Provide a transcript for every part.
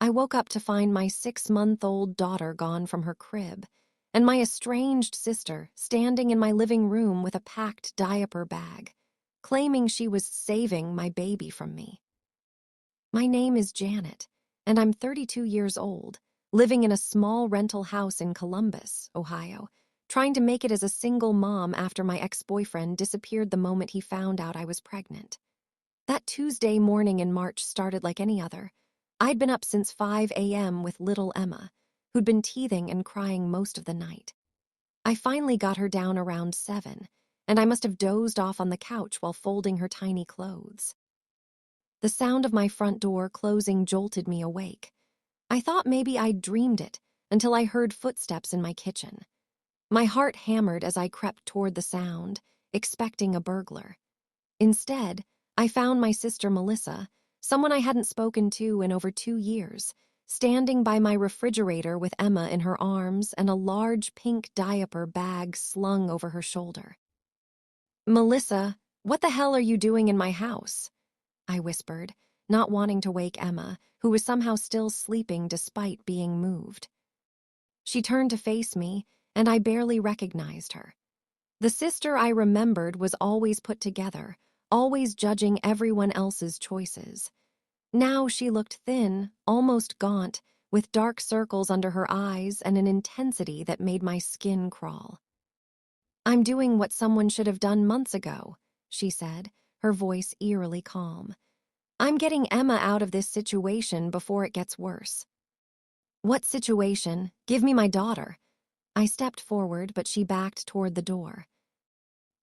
I woke up to find my 6-month-old daughter gone from her crib, and my estranged sister standing in my living room with a packed diaper bag, claiming she was saving my baby from me. My name is Janet, and I'm 32 years old, living in a small rental house in Columbus, Ohio, trying to make it as a single mom after my ex-boyfriend disappeared the moment he found out I was pregnant. That Tuesday morning in March started like any other. I'd been up since 5 a.m. with little Emma, who'd been teething and crying most of the night. I finally got her down around 7, and I must have dozed off on the couch while folding her tiny clothes. The sound of my front door closing jolted me awake. I thought maybe I'd dreamed it until I heard footsteps in my kitchen. My heart hammered as I crept toward the sound, expecting a burglar. Instead, I found my sister Melissa, someone I hadn't spoken to in over 2 years, standing by my refrigerator with Emma in her arms and a large pink diaper bag slung over her shoulder. "Melissa, what the hell are you doing in my house?" I whispered, not wanting to wake Emma, who was somehow still sleeping despite being moved. She turned to face me, and I barely recognized her. The sister I remembered was always put together, always judging everyone else's choices. Now she looked thin, almost gaunt, with dark circles under her eyes and an intensity that made my skin crawl. "I'm doing what someone should have done months ago," she said, her voice eerily calm. "I'm getting Emma out of this situation before it gets worse." "What situation? Give me my daughter." I stepped forward, but she backed toward the door.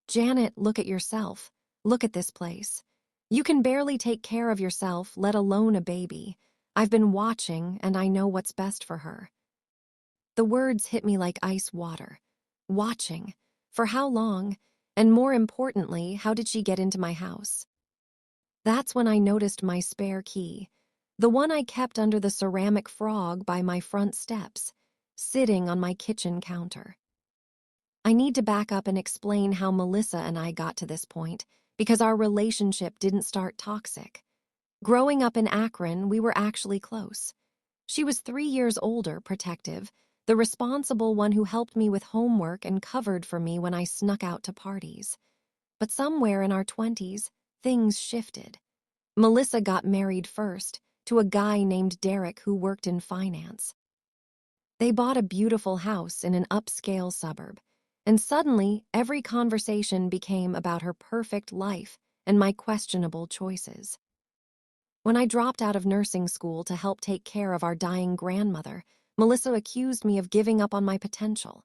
"Janet, look at yourself. Look at this place. You can barely take care of yourself, let alone a baby. I've been watching, and I know what's best for her." The words hit me like ice water. Watching? For how long? And more importantly, how did she get into my house? That's when I noticed my spare key, the one I kept under the ceramic frog by my front steps, sitting on my kitchen counter. I need to back up and explain how Melissa and I got to this point, because our relationship didn't start toxic. Growing up in Akron, we were actually close. She was 3 years older, protective, the responsible one who helped me with homework and covered for me when I snuck out to parties. But somewhere in our 20s, things shifted. Melissa got married first, to a guy named Derek who worked in finance. They bought a beautiful house in an upscale suburb, and suddenly every conversation became about her perfect life and my questionable choices. When I dropped out of nursing school to help take care of our dying grandmother, Melissa accused me of giving up on my potential.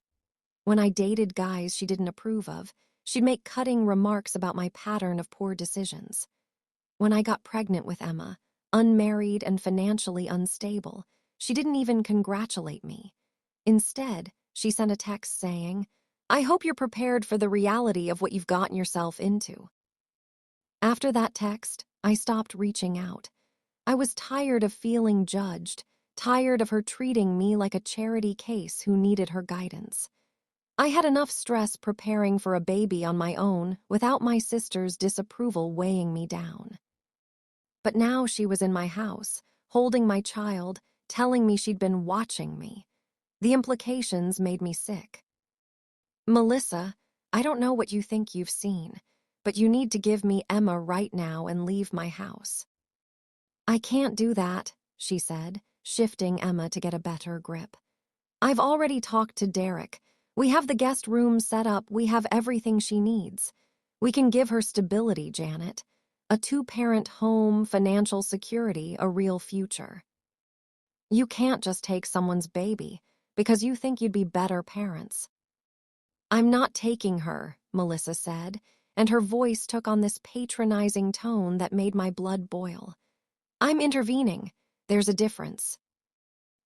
When I dated guys she didn't approve of, she'd make cutting remarks about my pattern of poor decisions. When I got pregnant with Emma, unmarried and financially unstable, she didn't even congratulate me. Instead, she sent a text saying, "I hope you're prepared for the reality of what you've gotten yourself into." After that text, I stopped reaching out. I was tired of feeling judged, tired of her treating me like a charity case who needed her guidance. I had enough stress preparing for a baby on my own without my sister's disapproval weighing me down. But now she was in my house, holding my child, telling me she'd been watching me. The implications made me sick. "Melissa, I don't know what you think you've seen, but you need to give me Emma right now and leave my house." "I can't do that," she said, shifting Emma to get a better grip. "I've already talked to Derek. We have the guest room set up, we have everything she needs. We can give her stability, Janet. A 2-parent home, financial security, a real future. You can't just take someone's baby because you think you'd be better parents." "I'm not taking her," Melissa said, and her voice took on this patronizing tone that made my blood boil. "I'm intervening. There's a difference."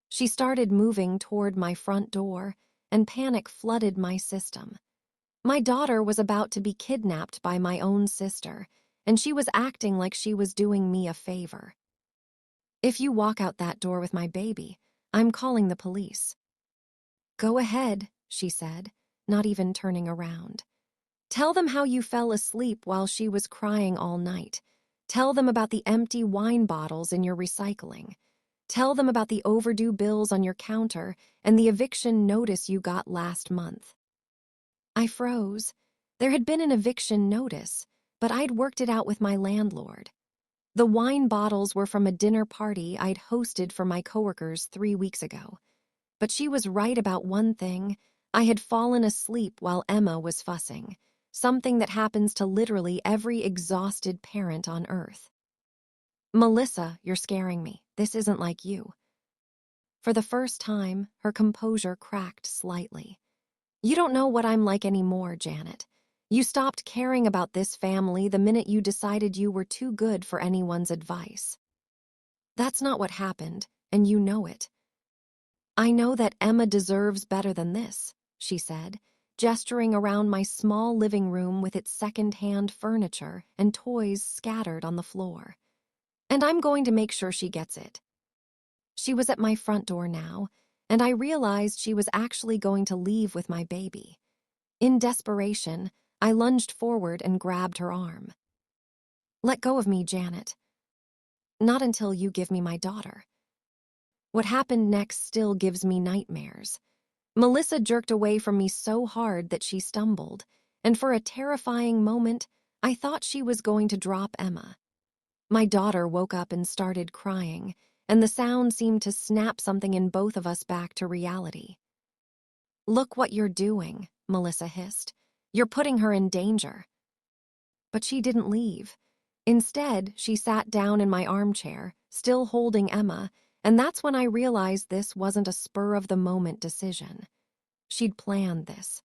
She started moving toward my front door, and panic flooded my system. My daughter was about to be kidnapped by my own sister, and she was acting like she was doing me a favor. "If you walk out that door with my baby, I'm calling the police." "Go ahead," she said, not even turning around. "Tell them how you fell asleep while she was crying all night. Tell them about the empty wine bottles in your recycling. Tell them about the overdue bills on your counter and the eviction notice you got last month." I froze. There had been an eviction notice, but I'd worked it out with my landlord. The wine bottles were from a dinner party I'd hosted for my coworkers 3 weeks ago. But she was right about one thing. I had fallen asleep while Emma was fussing, something that happens to literally every exhausted parent on earth. "Melissa, you're scaring me. This isn't like you." For the first time, her composure cracked slightly. "You don't know what I'm like anymore, Janet. You stopped caring about this family the minute you decided you were too good for anyone's advice." "That's not what happened, and you know it." "I know that Emma deserves better than this," she said, gesturing around my small living room with its second-hand furniture and toys scattered on the floor. "And I'm going to make sure she gets it." She was at my front door now, and I realized she was actually going to leave with my baby. In desperation, I lunged forward and grabbed her arm. "Let go of me, Janet." "Not until you give me my daughter." What happened next still gives me nightmares. Melissa jerked away from me so hard that she stumbled, and for a terrifying moment, I thought she was going to drop Emma. My daughter woke up and started crying, and the sound seemed to snap something in both of us back to reality. "Look what you're doing," Melissa hissed. "You're putting her in danger." But she didn't leave. Instead, she sat down in my armchair, still holding Emma, and that's when I realized this wasn't a spur-of-the-moment decision. She'd planned this.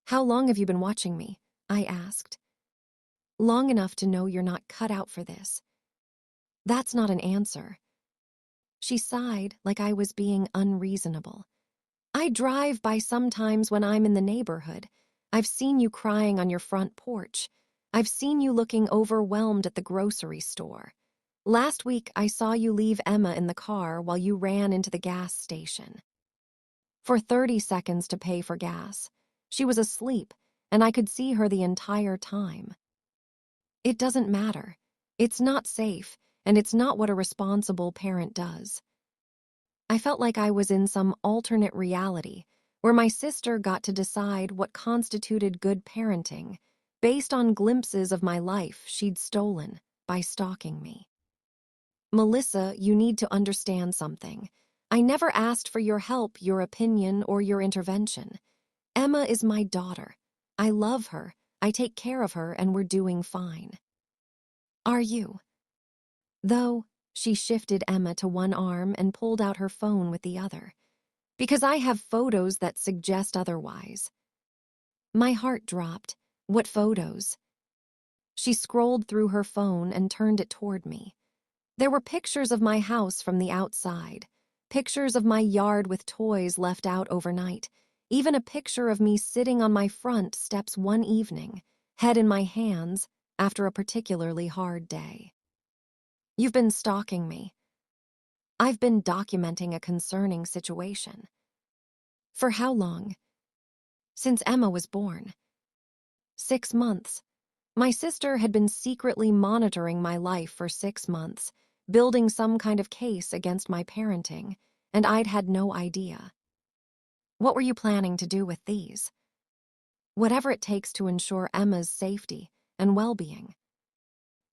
"How long have you been watching me?" I asked. "Long enough to know you're not cut out for this." "That's not an answer." She sighed like I was being unreasonable. "I drive by sometimes when I'm in the neighborhood. I've seen you crying on your front porch. I've seen you looking overwhelmed at the grocery store. Last week, I saw you leave Emma in the car while you ran into the gas station for 30 seconds to pay for gas. She was asleep, and I could see her the entire time." "It doesn't matter. It's not safe, and it's not what a responsible parent does." I felt like I was in some alternate reality where my sister got to decide what constituted good parenting based on glimpses of my life she'd stolen by stalking me. "Melissa, you need to understand something. I never asked for your help, your opinion, or your intervention. Emma is my daughter. I love her, I take care of her, and we're doing fine." "Are you?" "Though," she shifted Emma to one arm and pulled out her phone with the other. "Because I have photos that suggest otherwise." My heart dropped. "What photos?" She scrolled through her phone and turned it toward me. There were pictures of my house from the outside, pictures of my yard with toys left out overnight, even a picture of me sitting on my front steps one evening, head in my hands, after a particularly hard day. "You've been stalking me." "I've been documenting a concerning situation." "For how long?" "Since Emma was born." 6 months. My sister had been secretly monitoring my life for 6 months, building some kind of case against my parenting, and I'd had no idea. "What were you planning to do with these?" "Whatever it takes to ensure Emma's safety and well-being."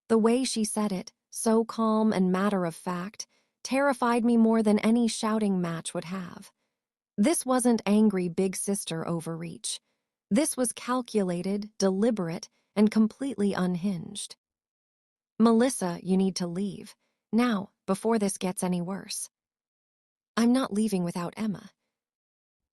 The way she said it, so calm and matter-of-fact, terrified me more than any shouting match would have. This wasn't angry big sister overreach. This was calculated, deliberate, and completely unhinged. "Melissa, you need to leave. Now, before this gets any worse." "I'm not leaving without Emma."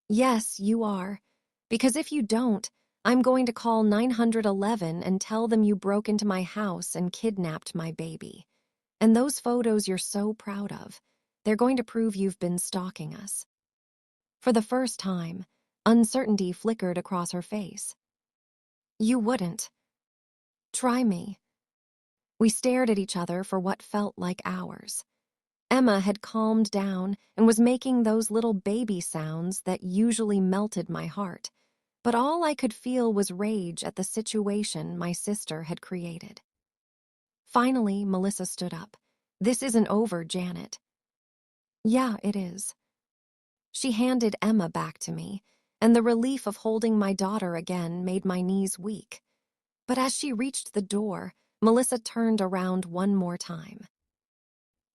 "Yes, you are. Because if you don't, I'm going to call 911 and tell them you broke into my house and kidnapped my baby. And those photos you're so proud of, they're going to prove you've been stalking us." For the first time, uncertainty flickered across her face. "You wouldn't." "Try me." We stared at each other for what felt like hours. Emma had calmed down and was making those little baby sounds that usually melted my heart, but all I could feel was rage at the situation my sister had created. Finally, Melissa stood up. "This isn't over, Janet." Yeah, it is. She handed Emma back to me, and the relief of holding my daughter again made my knees weak. But as she reached the door, Melissa turned around one more time.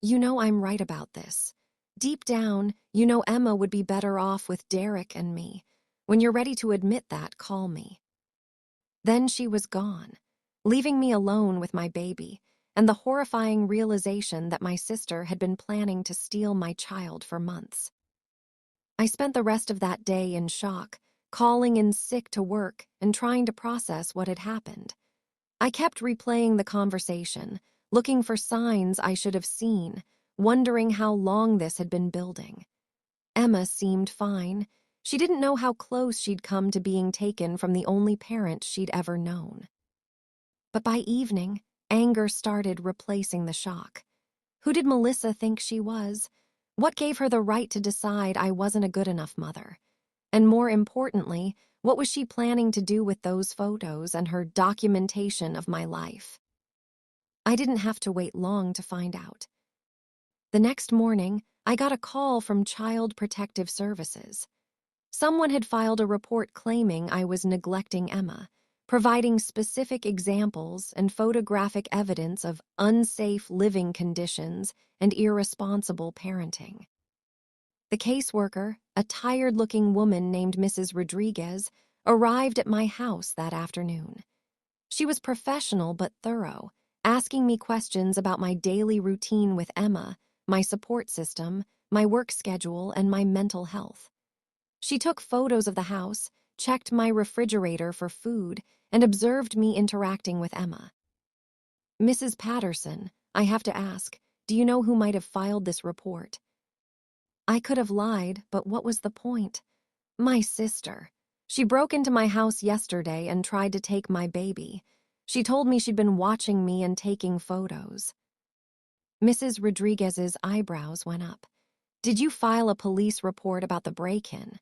You know I'm right about this. Deep down, you know Emma would be better off with Derek and me. When you're ready to admit that, call me. Then she was gone, leaving me alone with my baby and the horrifying realization that my sister had been planning to steal my child for months. I spent the rest of that day in shock, calling in sick to work and trying to process what had happened. I kept replaying the conversation, looking for signs I should have seen, wondering how long this had been building. Emma seemed fine. She didn't know how close she'd come to being taken from the only parent she'd ever known. But by evening, anger started replacing the shock. Who did Melissa think she was? What gave her the right to decide I wasn't a good enough mother? And more importantly, what was she planning to do with those photos and her documentation of my life? I didn't have to wait long to find out. The next morning, I got a call from Child Protective Services. Someone had filed a report claiming I was neglecting Emma, providing specific examples and photographic evidence of unsafe living conditions and irresponsible parenting. The caseworker, a tired-looking woman named Mrs. Rodriguez, arrived at my house that afternoon. She was professional but thorough, asking me questions about my daily routine with Emma, my support system, my work schedule, and my mental health. She took photos of the house, checked my refrigerator for food, and observed me interacting with Emma. Mrs. Patterson, I have to ask, do you know who might have filed this report? I could have lied, but what was the point? My sister. She broke into my house yesterday and tried to take my baby. She told me she'd been watching me and taking photos. Mrs. Rodriguez's eyebrows went up. Did you file a police report about the break-in?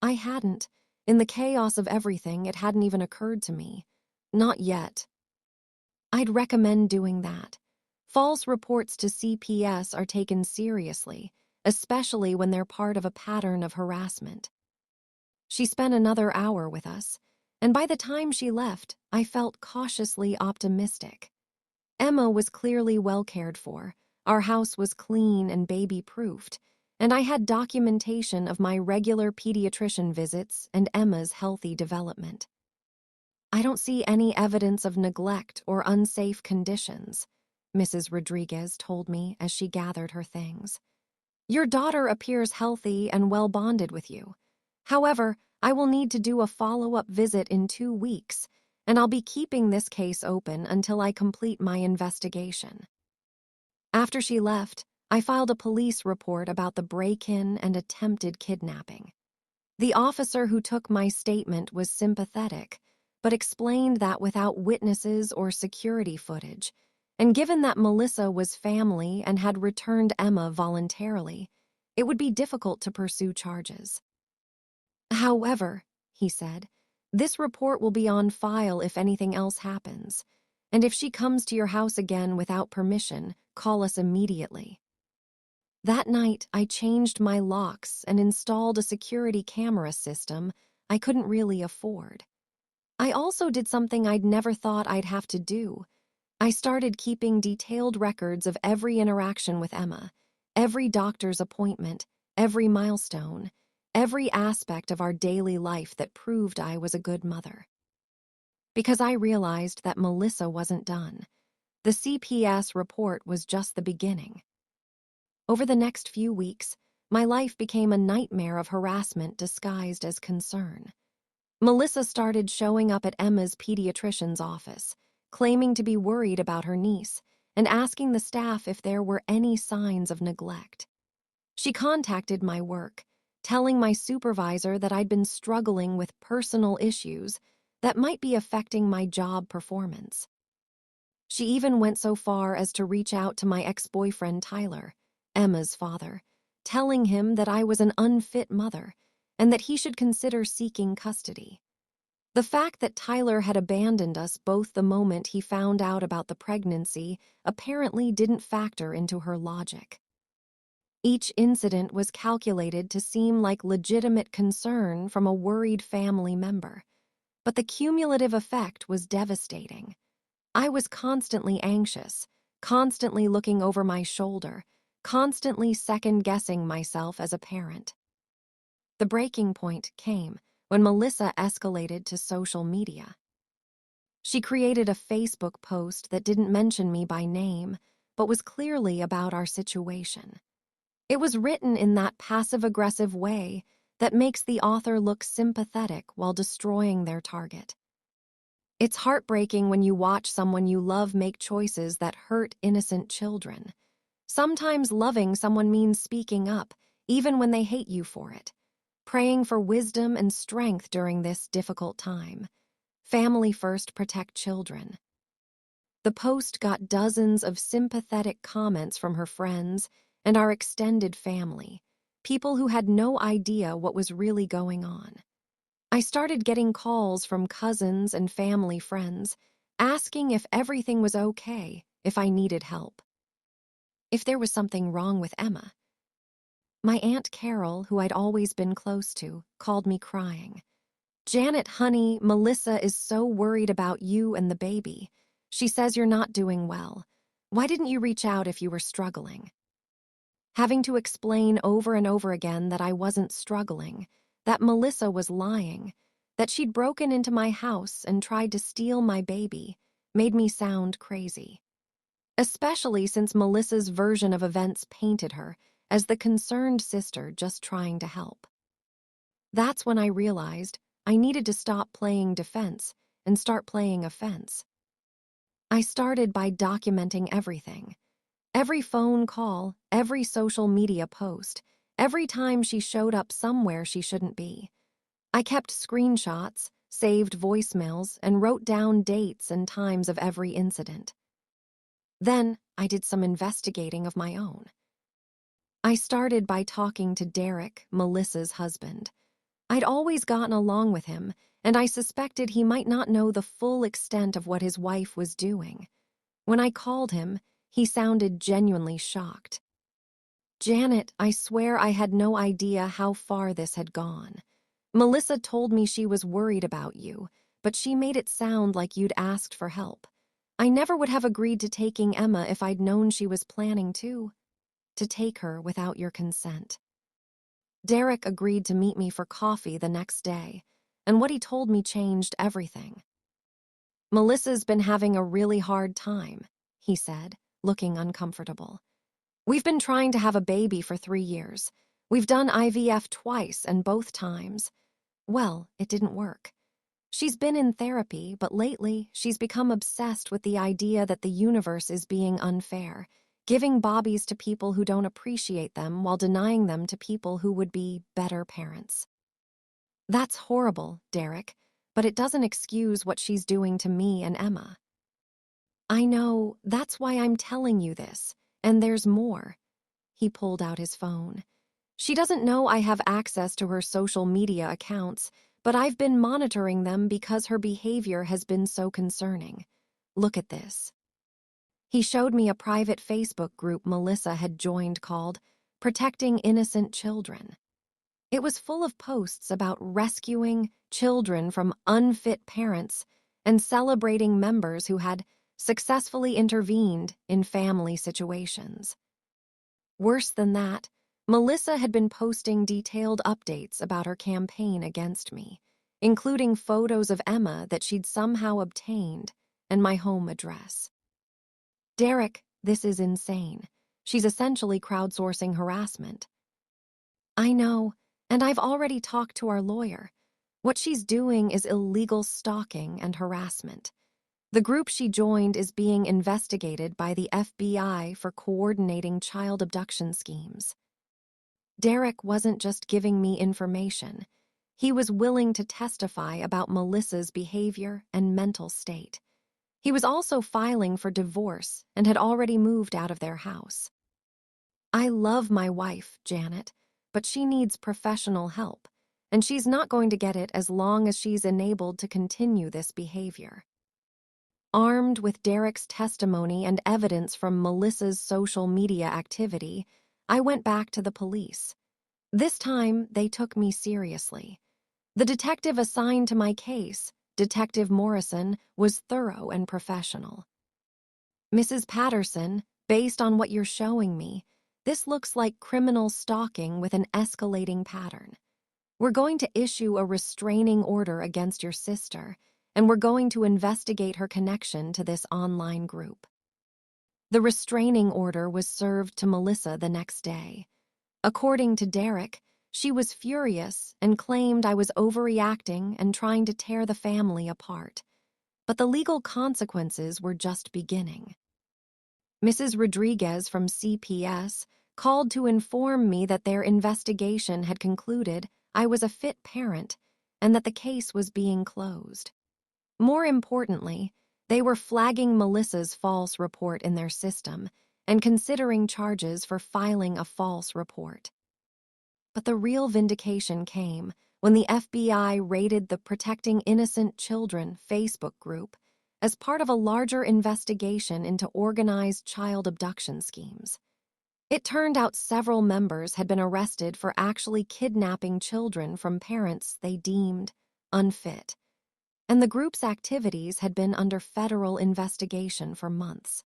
I hadn't. In the chaos of everything, it hadn't even occurred to me. Not yet. I'd recommend doing that. False reports to CPS are taken seriously, especially when they're part of a pattern of harassment. She spent another hour with us, and by the time she left, I felt cautiously optimistic. Emma was clearly well cared for, our house was clean and baby-proofed, and I had documentation of my regular pediatrician visits and Emma's healthy development. I don't see any evidence of neglect or unsafe conditions, Mrs. Rodriguez told me as she gathered her things. Your daughter appears healthy and well bonded with you. However, I will need to do a follow-up visit in 2 weeks, and I'll be keeping this case open until I complete my investigation. After she left, I filed a police report about the break-in and attempted kidnapping. The officer who took my statement was sympathetic, but explained that without witnesses or security footage, and given that Melissa was family and had returned Emma voluntarily, it would be difficult to pursue charges. However, he said, this report will be on file if anything else happens, and if she comes to your house again without permission, call us immediately. That night, I changed my locks and installed a security camera system I couldn't really afford. I also did something I'd never thought I'd have to do. I started keeping detailed records of every interaction with Emma, every doctor's appointment, every milestone, every aspect of our daily life that proved I was a good mother. Because I realized that Melissa wasn't done. The CPS report was just the beginning. Over the next few weeks, my life became a nightmare of harassment disguised as concern. Melissa started showing up at Emma's pediatrician's office, claiming to be worried about her niece and asking the staff if there were any signs of neglect. She contacted my work, telling my supervisor that I'd been struggling with personal issues that might be affecting my job performance. She even went so far as to reach out to my ex-boyfriend Tyler, Emma's father, telling him that I was an unfit mother and that he should consider seeking custody. The fact that Tyler had abandoned us both the moment he found out about the pregnancy apparently didn't factor into her logic. Each incident was calculated to seem like legitimate concern from a worried family member. But the cumulative effect was devastating. I was constantly anxious, constantly looking over my shoulder, constantly second-guessing myself as a parent. The breaking point came when Melissa escalated to social media. She created a Facebook post that didn't mention me by name, but was clearly about our situation. It was written in that passive-aggressive way that makes the author look sympathetic while destroying their target. It's heartbreaking when you watch someone you love make choices that hurt innocent children. Sometimes loving someone means speaking up, even when they hate you for it. Praying for wisdom and strength during this difficult time. Family first, protect children. The post got dozens of sympathetic comments from her friends and our extended family, people who had no idea what was really going on. I started getting calls from cousins and family friends, asking if everything was okay, if I needed help, if there was something wrong with Emma. My Aunt Carol, who I'd always been close to, called me crying. "Janet, honey, Melissa is so worried about you and the baby. She says you're not doing well. Why didn't you reach out if you were struggling?" Having to explain over and over again that I wasn't struggling, that Melissa was lying, that she'd broken into my house and tried to steal my baby, made me sound crazy. Especially since Melissa's version of events painted her as the concerned sister just trying to help. That's when I realized I needed to stop playing defense and start playing offense. I started by documenting everything. Every phone call, every social media post, every time she showed up somewhere she shouldn't be. I kept screenshots, saved voicemails, and wrote down dates and times of every incident. Then I did some investigating of my own. I started by talking to Derek, Melissa's husband. I'd always gotten along with him, and I suspected he might not know the full extent of what his wife was doing. When I called him, he sounded genuinely shocked. "Janet, I swear I had no idea how far this had gone. Melissa told me she was worried about you, but she made it sound like you'd asked for help. I never would have agreed to taking Emma if I'd known she was planning to take her without your consent." Derek agreed to meet me for coffee the next day, and what he told me changed everything. "Melissa's been having a really hard time," he said, looking uncomfortable. "We've been trying to have a baby for 3 years. We've done IVF twice, and both times, well, it didn't work. She's been in therapy, but lately she's become obsessed with the idea that the universe is being unfair, giving bobbies to people who don't appreciate them while denying them to people who would be better parents." "That's horrible, Derek, but it doesn't excuse what she's doing to me and Emma." "I know, that's why I'm telling you this, and there's more." He pulled out his phone. "She doesn't know I have access to her social media accounts, but I've been monitoring them because her behavior has been so concerning. Look at this." He showed me a private Facebook group Melissa had joined called Protecting Innocent Children. It was full of posts about rescuing children from unfit parents and celebrating members who had successfully intervened in family situations. Worse than that, Melissa had been posting detailed updates about her campaign against me, including photos of Emma that she'd somehow obtained and my home address. "Derek, this is insane. She's essentially crowdsourcing harassment." "I know, and I've already talked to our lawyer. What she's doing is illegal stalking and harassment. The group she joined is being investigated by the FBI for coordinating child abduction schemes." Derek wasn't just giving me information. He was willing to testify about Melissa's behavior and mental state. He was also filing for divorce and had already moved out of their house. "I love my wife, Janet, but she needs professional help, and she's not going to get it as long as she's enabled to continue this behavior." Armed with Derek's testimony and evidence from Melissa's social media activity, I went back to the police. This time, they took me seriously. The detective assigned to my case, Detective Morrison, was thorough and professional. Mrs. Patterson, based on what you're showing me, this looks like criminal stalking with an escalating pattern. We're going to issue a restraining order against your sister, and we're going to investigate her connection to this online group. The restraining order was served to Melissa the next day. According to Derek, she was furious and claimed I was overreacting and trying to tear the family apart. But the legal consequences were just beginning. Mrs. Rodriguez from CPS called to inform me that their investigation had concluded I was a fit parent and that the case was being closed. More importantly, they were flagging Melissa's false report in their system and considering charges for filing a false report. But the real vindication came when the FBI raided the Protecting Innocent Children Facebook group as part of a larger investigation into organized child abduction schemes. It turned out several members had been arrested for actually kidnapping children from parents they deemed unfit, and the group's activities had been under federal investigation for months.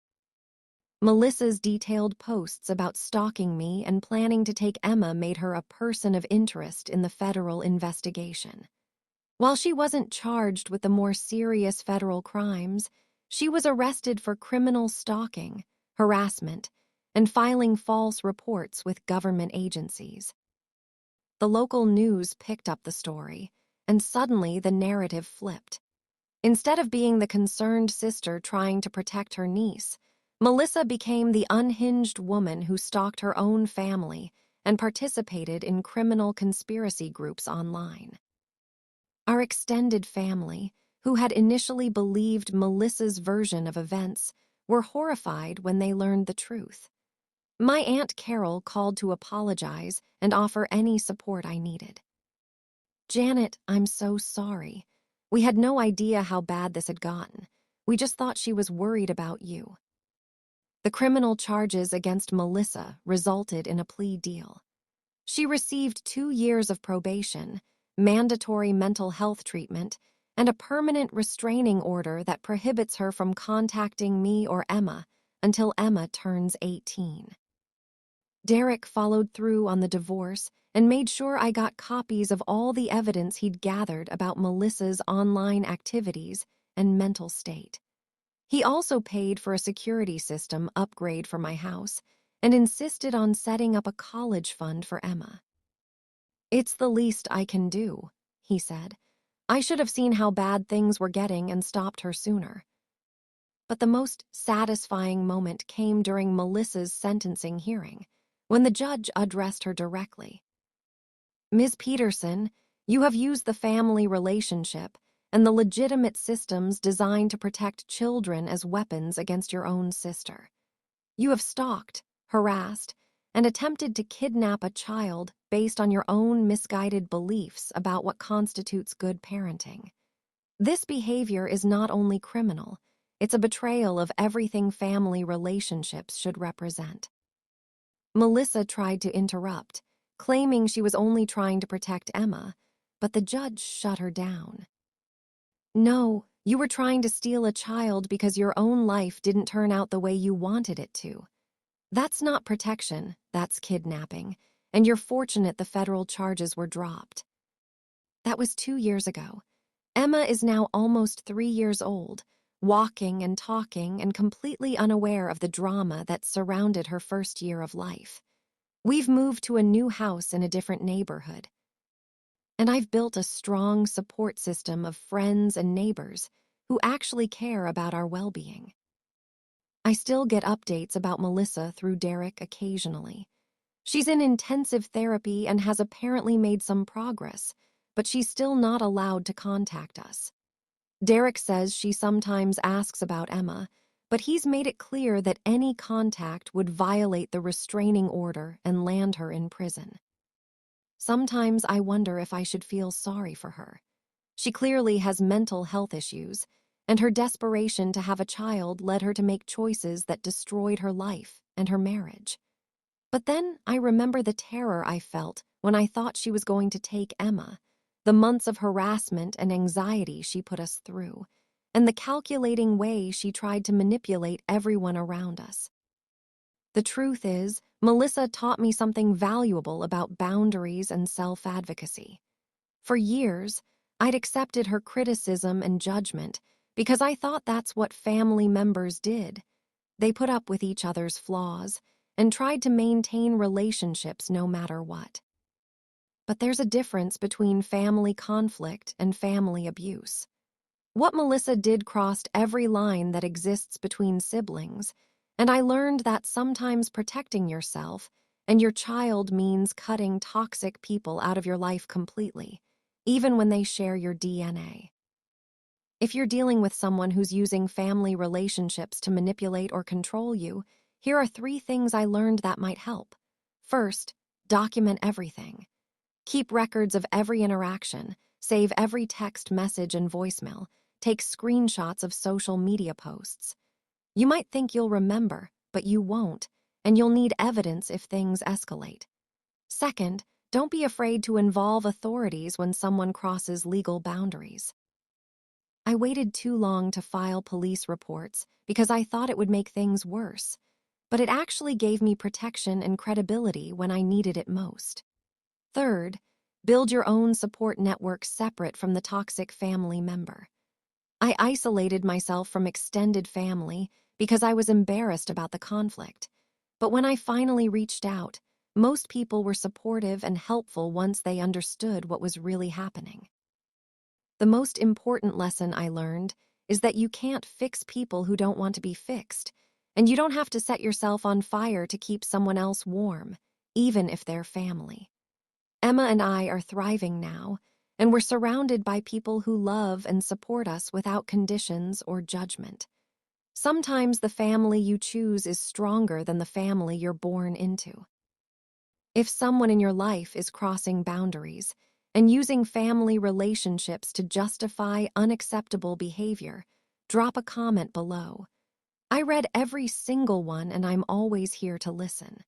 Melissa's detailed posts about stalking me and planning to take Emma made her a person of interest in the federal investigation. While she wasn't charged with the more serious federal crimes, she was arrested for criminal stalking, harassment, and filing false reports with government agencies. The local news picked up the story, and suddenly the narrative flipped. Instead of being the concerned sister trying to protect her niece, Melissa became the unhinged woman who stalked her own family and participated in criminal conspiracy groups online. Our extended family, who had initially believed Melissa's version of events, were horrified when they learned the truth. My Aunt Carol called to apologize and offer any support I needed. "Janet, I'm so sorry. We had no idea how bad this had gotten. We just thought she was worried about you." The criminal charges against Melissa resulted in a plea deal. She received 2 years of probation, mandatory mental health treatment, and a permanent restraining order that prohibits her from contacting me or Emma until Emma turns 18. Derek followed through on the divorce and made sure I got copies of all the evidence he'd gathered about Melissa's online activities and mental state. He also paid for a security system upgrade for my house and insisted on setting up a college fund for Emma. "It's the least I can do," he said. "I should have seen how bad things were getting and stopped her sooner." But the most satisfying moment came during Melissa's sentencing hearing, when the judge addressed her directly. "Ms. Peterson, you have used the family relationship and the legitimate systems designed to protect children as weapons against your own sister. You have stalked, harassed, and attempted to kidnap a child based on your own misguided beliefs about what constitutes good parenting. This behavior is not only criminal, it's a betrayal of everything family relationships should represent." Melissa tried to interrupt, claiming she was only trying to protect Emma, but the judge shut her down. "No, you were trying to steal a child because your own life didn't turn out the way you wanted it to. That's not protection, that's kidnapping, and you're fortunate the federal charges were dropped." That was 2 years ago. Emma is now almost 3 years old, walking and talking and completely unaware of the drama that surrounded her first year of life. We've moved to a new house in a different neighborhood. And I've built a strong support system of friends and neighbors who actually care about our well-being. I still get updates about Melissa through Derek occasionally. She's in intensive therapy and has apparently made some progress, but she's still not allowed to contact us. Derek says she sometimes asks about Emma, but he's made it clear that any contact would violate the restraining order and land her in prison. Sometimes I wonder if I should feel sorry for her. She clearly has mental health issues, and her desperation to have a child led her to make choices that destroyed her life and her marriage. But then I remember the terror I felt when I thought she was going to take Emma, the months of harassment and anxiety she put us through, and the calculating way she tried to manipulate everyone around us. The truth is, Melissa taught me something valuable about boundaries and self-advocacy. For years, I'd accepted her criticism and judgment because I thought that's what family members did. They put up with each other's flaws and tried to maintain relationships no matter what. But there's a difference between family conflict and family abuse. What Melissa did crossed every line that exists between siblings, and I learned that sometimes protecting yourself and your child means cutting toxic people out of your life completely, even when they share your DNA. If you're dealing with someone who's using family relationships to manipulate or control you, here are 3 things I learned that might help. First, document everything. Keep records of every interaction, save every text message and voicemail, take screenshots of social media posts. You might think you'll remember, but you won't, and you'll need evidence if things escalate. Second, don't be afraid to involve authorities when someone crosses legal boundaries. I waited too long to file police reports because I thought it would make things worse, but it actually gave me protection and credibility when I needed it most. Third, build your own support network separate from the toxic family member. I isolated myself from extended family because I was embarrassed about the conflict. But when I finally reached out, most people were supportive and helpful once they understood what was really happening. The most important lesson I learned is that you can't fix people who don't want to be fixed, and you don't have to set yourself on fire to keep someone else warm, even if they're family. Emma and I are thriving now, and we're surrounded by people who love and support us without conditions or judgment. Sometimes the family you choose is stronger than the family you're born into. If someone in your life is crossing boundaries and using family relationships to justify unacceptable behavior, drop a comment below. I read every single one, and I'm always here to listen.